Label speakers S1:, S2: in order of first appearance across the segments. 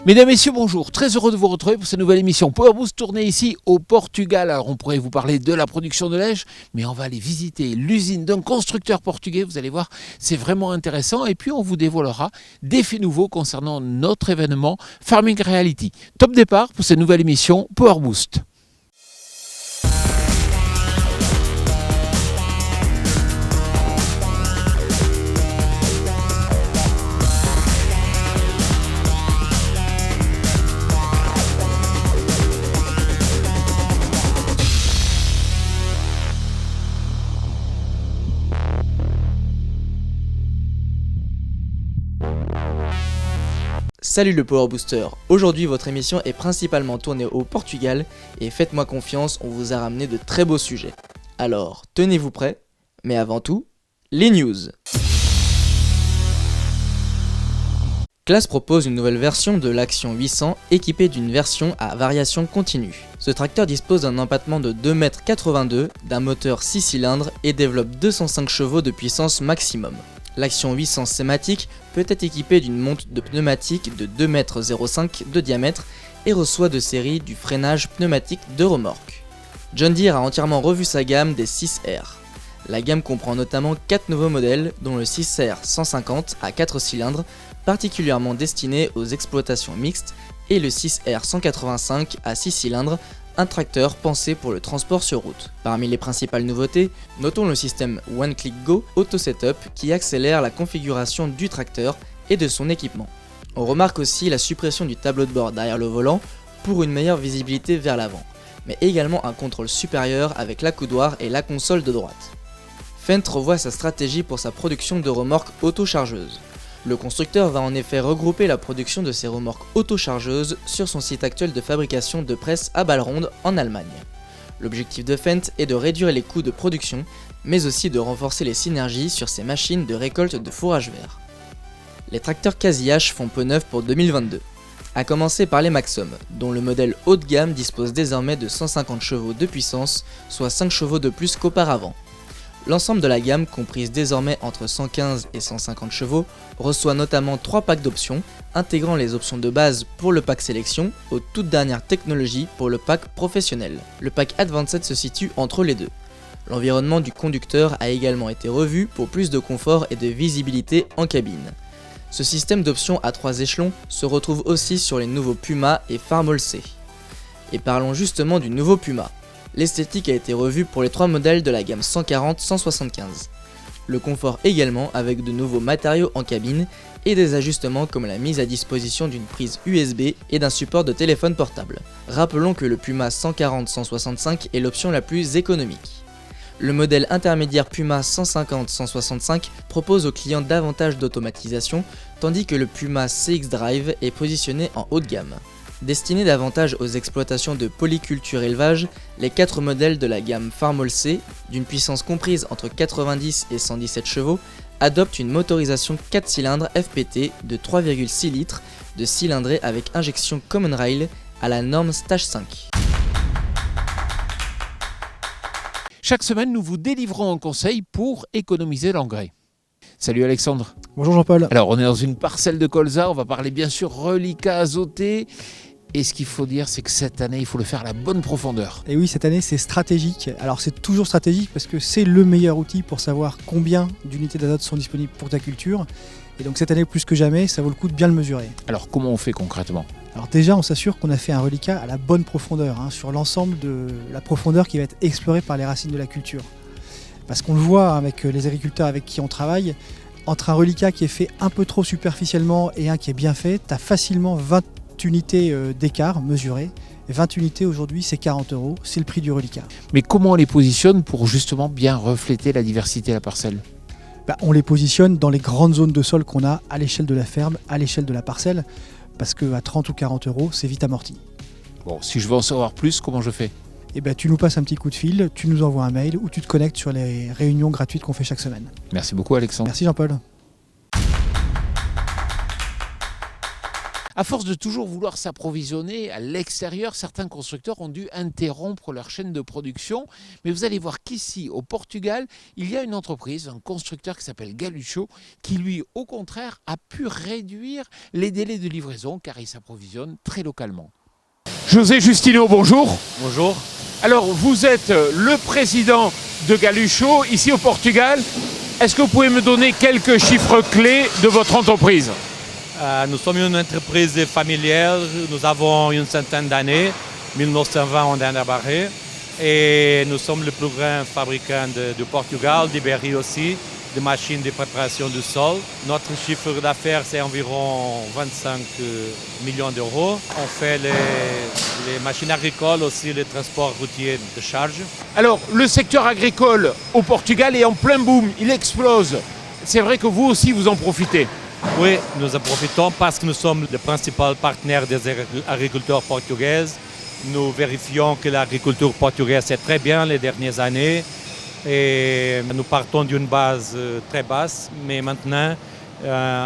S1: Mesdames, Messieurs, bonjour. Très heureux de vous retrouver pour cette nouvelle émission Power Boost tournée ici au Portugal. Alors, on pourrait vous parler de la production de neige, mais on va aller visiter l'usine d'un constructeur portugais. Vous allez voir, c'est vraiment intéressant. Et puis, on vous dévoilera des faits nouveaux concernant notre événement Farming Reality. Top départ pour cette nouvelle émission Power Boost.
S2: Salut le Power Booster, aujourd'hui votre émission est principalement tournée au Portugal et faites-moi confiance, on vous a ramené de très beaux sujets. Alors, tenez-vous prêts, mais avant tout, les news. Claas propose une nouvelle version de l'Action 800 équipée d'une version à variation continue. Ce tracteur dispose d'un empattement de 2,82 m, d'un moteur 6 cylindres et développe 205 chevaux de puissance maximum. L'Action 800 Sématic peut être équipée d'une monte de pneumatique de 2,05 m de diamètre et reçoit de série du freinage pneumatique de remorque. John Deere a entièrement revu sa gamme des 6R. La gamme comprend notamment 4 nouveaux modèles dont le 6R 150 à 4 cylindres particulièrement destiné aux exploitations mixtes et le 6R 185 à 6 cylindres, un tracteur pensé pour le transport sur route. Parmi les principales nouveautés, notons le système One Click Go Auto Setup qui accélère la configuration du tracteur et de son équipement. On remarque aussi la suppression du tableau de bord derrière le volant pour une meilleure visibilité vers l'avant, mais également un contrôle supérieur avec l'accoudoir et la console de droite. Fendt revoit sa stratégie pour sa production de remorques autochargeuses. Le constructeur va en effet regrouper la production de ses remorques autochargeuses sur son site actuel de fabrication de presse à balles rondes en Allemagne. L'objectif de Fendt est de réduire les coûts de production, mais aussi de renforcer les synergies sur ses machines de récolte de fourrage vert. Les tracteurs Casi-H font peu neuf pour 2022. À commencer par les Maxum, dont le modèle haut de gamme dispose désormais de 150 chevaux de puissance, soit 5 chevaux de plus qu'auparavant. L'ensemble de la gamme, comprise désormais entre 115 et 150 chevaux, reçoit notamment 3 packs d'options, intégrant les options de base pour le pack sélection aux toutes dernières technologies pour le pack professionnel. Le pack Advanced se situe entre les deux. L'environnement du conducteur a également été revu pour plus de confort et de visibilité en cabine. Ce système d'options à 3 échelons se retrouve aussi sur les nouveaux Puma et Farmall C. Et parlons justement du nouveau Puma. L'esthétique a été revue pour les 3 modèles de la gamme 140-175. Le confort également avec de nouveaux matériaux en cabine et des ajustements comme la mise à disposition d'une prise USB et d'un support de téléphone portable. Rappelons que le Puma 140-165 est l'option la plus économique. Le modèle intermédiaire Puma 150-165 propose aux clients davantage d'automatisation, tandis que le Puma CX Drive est positionné en haut de gamme. Destiné davantage aux exploitations de polyculture élevage, les 4 modèles de la gamme Farmall C, d'une puissance comprise entre 90 et 117 chevaux, adoptent une motorisation 4 cylindres FPT de 3,6 litres de cylindrée avec injection Common Rail à la norme Stage 5.
S1: Chaque semaine, nous vous délivrons un conseil pour économiser l'engrais. Salut Alexandre.
S3: Bonjour Jean-Paul.
S1: Alors, on est dans une parcelle de colza, on va parler bien sûr reliquat azoté. Et ce qu'il faut dire, c'est que cette année, il faut le faire à la bonne profondeur.
S3: Et oui, cette année, c'est stratégique. Alors, c'est toujours stratégique parce que c'est le meilleur outil pour savoir combien d'unités d'azote sont disponibles pour ta culture. Et donc, cette année, plus que jamais, ça vaut le coup de bien le mesurer.
S1: Alors, comment on fait concrètement ?
S3: Alors déjà, on s'assure qu'on a fait un reliquat à la bonne profondeur, sur l'ensemble de la profondeur qui va être explorée par les racines de la culture. Parce qu'on le voit avec les agriculteurs avec qui on travaille, entre un reliquat qui est fait un peu trop superficiellement et un qui est bien fait, tu as facilement 20 unités d'écart mesurées. 20 unités aujourd'hui, c'est 40 €, c'est le prix du reliquat.
S1: Mais comment on les positionne pour justement bien refléter la diversité de la parcelle?
S3: On les positionne dans les grandes zones de sol qu'on a à l'échelle de la ferme, à l'échelle de la parcelle, parce qu'à 30 ou 40 €, c'est vite amorti.
S1: Bon, si je veux en savoir plus, comment je fais?
S3: Tu nous passes un petit coup de fil, tu nous envoies un mail ou tu te connectes sur les réunions gratuites qu'on fait chaque semaine.
S1: Merci beaucoup Alexandre.
S3: Merci Jean-Paul.
S1: À force de toujours vouloir s'approvisionner à l'extérieur, certains constructeurs ont dû interrompre leur chaîne de production. Mais vous allez voir qu'ici, au Portugal, il y a une entreprise, un constructeur qui s'appelle Galucho, qui lui, au contraire, a pu réduire les délais de livraison car il s'approvisionne très localement. José Justino, bonjour.
S4: Bonjour.
S1: Alors, vous êtes le président de Galucho, ici au Portugal. Est-ce que vous pouvez me donner quelques chiffres clés de votre entreprise ?
S4: Nous sommes une entreprise familiale, nous avons une centaine d'années, 1920 on a démarré, et nous sommes le plus grand fabricant de Portugal, d'Ibérie aussi, de machines de préparation du sol. Notre chiffre d'affaires c'est environ 25 millions d'euros. On fait les machines agricoles aussi, les transports routiers de charge.
S1: Alors, le secteur agricole au Portugal est en plein boom, il explose. C'est vrai que vous aussi vous en profitez.
S4: Oui, nous en profitons parce que nous sommes le principal partenaire des agriculteurs portugais. Nous vérifions que l'agriculture portugaise est très bien les dernières années et nous partons d'une base très basse, mais maintenant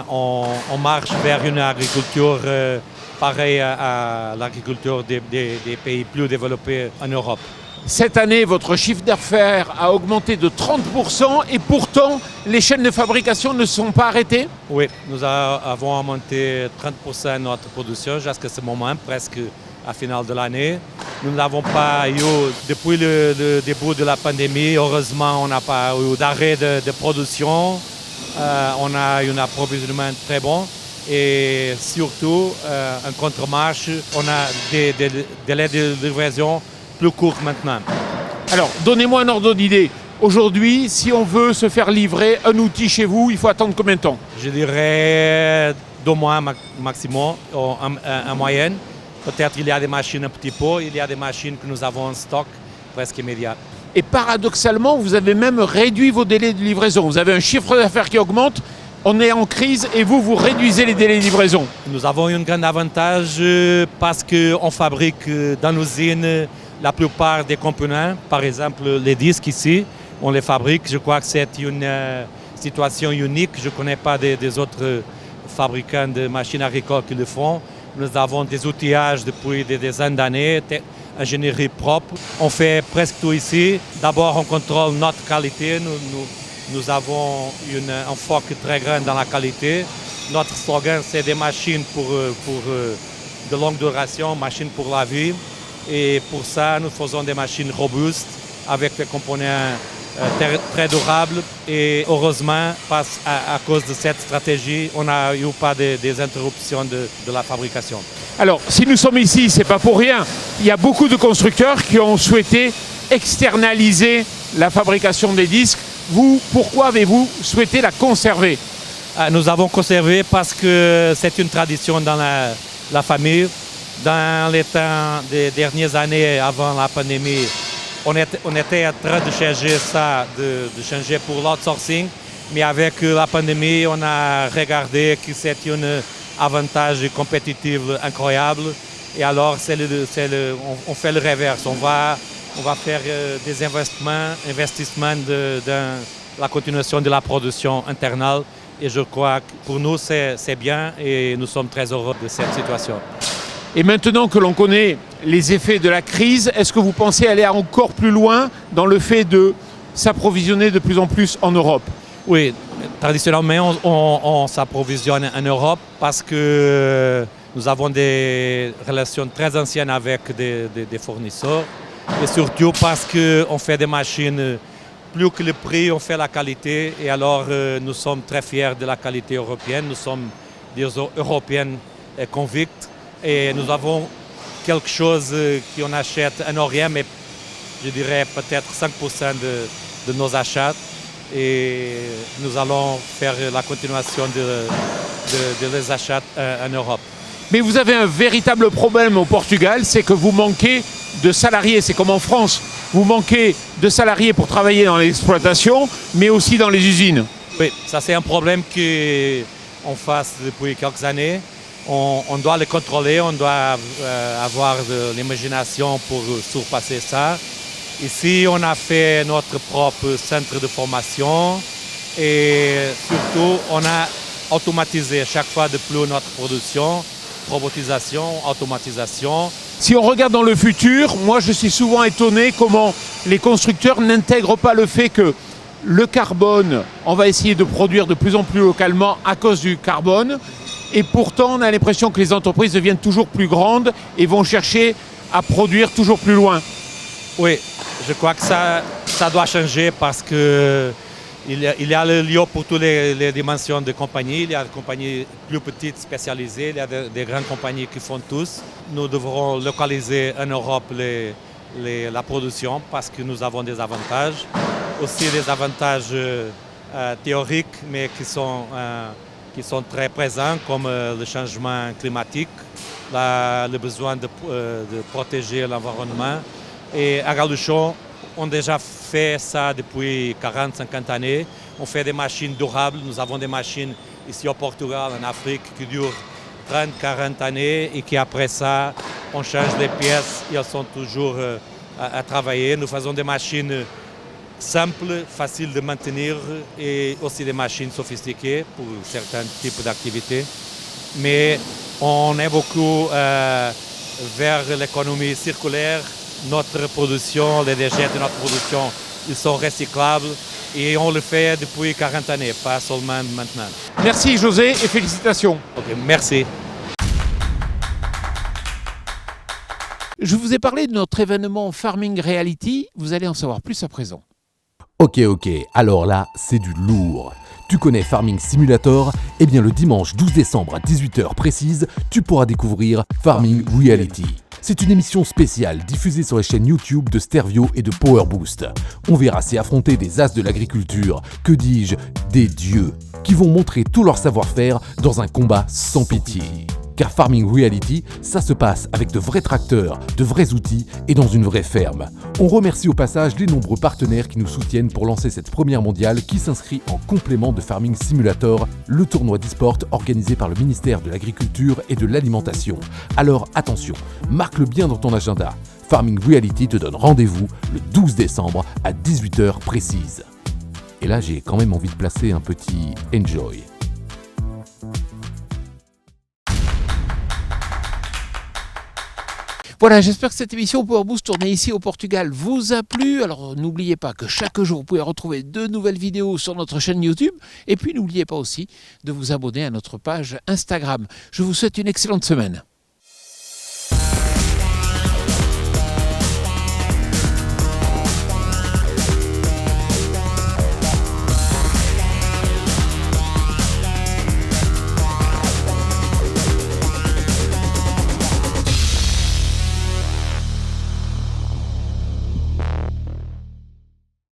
S4: on marche vers une agriculture pareille à l'agriculture des pays plus développés en Europe.
S1: Cette année, votre chiffre d'affaires a augmenté de 30% et pourtant, les chaînes de fabrication ne sont pas arrêtées?
S4: Oui, nous avons augmenté 30% notre production jusqu'à ce moment, presque à la finale de l'année. Nous n'avons pas eu, depuis le début de la pandémie, heureusement, on n'a pas eu d'arrêt de production. On a un approvisionnement très bon et surtout, en contre-marche, on a des délais de livraison plus court maintenant.
S1: Alors, donnez-moi un ordre d'idée. Aujourd'hui, si on veut se faire livrer un outil chez vous, il faut attendre combien de temps?
S4: Je dirais 2 mois maximum, en moyenne. Peut-être il y a des machines un petit peu, il y a des machines que nous avons en stock presque immédiat.
S1: Et paradoxalement, vous avez même réduit vos délais de livraison. Vous avez un chiffre d'affaires qui augmente, on est en crise et vous réduisez les délais de livraison.
S4: Nous avons un grand avantage parce qu'on fabrique dans l'usine la plupart des composants, par exemple les disques ici, on les fabrique. Je crois que c'est une situation unique. Je ne connais pas des autres fabricants de machines agricoles qui le font. Nous avons des outillages depuis des dizaines d'années, ingénierie propre. On fait presque tout ici. D'abord, on contrôle notre qualité. Nous avons un focus très grand dans la qualité. Notre slogan, c'est des machines pour de longue duration, machines pour la vie. Et pour ça, nous faisons des machines robustes avec des composants très durables. Et heureusement, à cause de cette stratégie, on n'a eu pas des interruptions de la fabrication.
S1: Alors, si nous sommes ici, ce n'est pas pour rien. Il y a beaucoup de constructeurs qui ont souhaité externaliser la fabrication des disques. Vous, pourquoi avez-vous souhaité la conserver?
S4: Nous avons conservé parce que c'est une tradition dans la famille. Dans les temps des dernières années avant la pandémie, on était en train de changer ça, de changer pour l'outsourcing. Mais avec la pandémie, on a regardé que c'est un avantage compétitif incroyable. Et alors, on fait le reverse. On va faire des investissements dans la continuation de la production internale. Et je crois que pour nous, c'est bien et nous sommes très heureux de cette situation.
S1: Et maintenant que l'on connaît les effets de la crise, est-ce que vous pensez aller encore plus loin dans le fait de s'approvisionner de plus en plus en Europe?
S4: Oui, traditionnellement, on s'approvisionne en Europe parce que nous avons des relations très anciennes avec des fournisseurs et surtout parce qu'on fait des machines, plus que le prix, on fait la qualité et alors nous sommes très fiers de la qualité européenne, nous sommes des Européens convicts. Et nous avons quelque chose qu'on achète en Orient, mais je dirais peut-être 5% de nos achats. Et nous allons faire la continuation de les achats en Europe.
S1: Mais vous avez un véritable problème au Portugal, c'est que vous manquez de salariés. C'est comme en France, vous manquez de salariés pour travailler dans l'exploitation, mais aussi dans les usines.
S4: Oui, ça c'est un problème qu'on face depuis quelques années. On doit le contrôler, on doit avoir de l'imagination pour surpasser ça. Ici, on a fait notre propre centre de formation et surtout, on a automatisé chaque fois de plus notre production, robotisation, automatisation.
S1: Si on regarde dans le futur, moi je suis souvent étonné comment les constructeurs n'intègrent pas le fait que le carbone, on va essayer de produire de plus en plus localement à cause du carbone. Et pourtant, on a l'impression que les entreprises deviennent toujours plus grandes et vont chercher à produire toujours plus loin.
S4: Oui, je crois que ça doit changer parce qu'il y a le lieu pour toutes les dimensions de compagnies. Il y a des compagnies plus petites spécialisées, il y a des grandes compagnies qui font tous. Nous devrons localiser en Europe la production parce que nous avons des avantages. Aussi des avantages théoriques, mais qui sont très présents, comme le changement climatique, le besoin de protéger l'environnement. Et à Galduchon, on a déjà fait ça depuis 40-50 années. On fait des machines durables. Nous avons des machines ici au Portugal, en Afrique, qui durent 30-40 années et qui après ça, on change les pièces et elles sont toujours à travailler. Nous faisons des machines simples, faciles de maintenir et aussi des machines sophistiquées pour certains types d'activités. Mais on est beaucoup vers l'économie circulaire. Notre production, les déchets de notre production, ils sont recyclables et on le fait depuis 40 années, pas seulement maintenant.
S1: Merci José et félicitations.
S4: Okay, merci.
S1: Je vous ai parlé de notre événement Farming Reality, vous allez en savoir plus à présent.
S5: Ok, alors là, c'est du lourd. Tu connais Farming Simulator? Eh bien le dimanche 12 décembre à 18h précise, tu pourras découvrir Farming Reality. C'est une émission spéciale diffusée sur les chaînes YouTube de Stervio et de Power Boost. On verra s'y affronter des as de l'agriculture, que dis-je, des dieux, qui vont montrer tout leur savoir-faire dans un combat sans pitié. Car Farming Reality, ça se passe avec de vrais tracteurs, de vrais outils et dans une vraie ferme. On remercie au passage les nombreux partenaires qui nous soutiennent pour lancer cette première mondiale qui s'inscrit en complément de Farming Simulator, le tournoi d'e-sport organisé par le ministère de l'Agriculture et de l'Alimentation. Alors attention, marque-le bien dans ton agenda. Farming Reality te donne rendez-vous le 12 décembre à 18h précise. Et là, j'ai quand même envie de placer un petit enjoy.
S1: Voilà, j'espère que cette émission Power Boost tournée ici au Portugal vous a plu. Alors n'oubliez pas que chaque jour vous pouvez retrouver de nouvelles vidéos sur notre chaîne YouTube. Et puis n'oubliez pas aussi de vous abonner à notre page Instagram. Je vous souhaite une excellente semaine.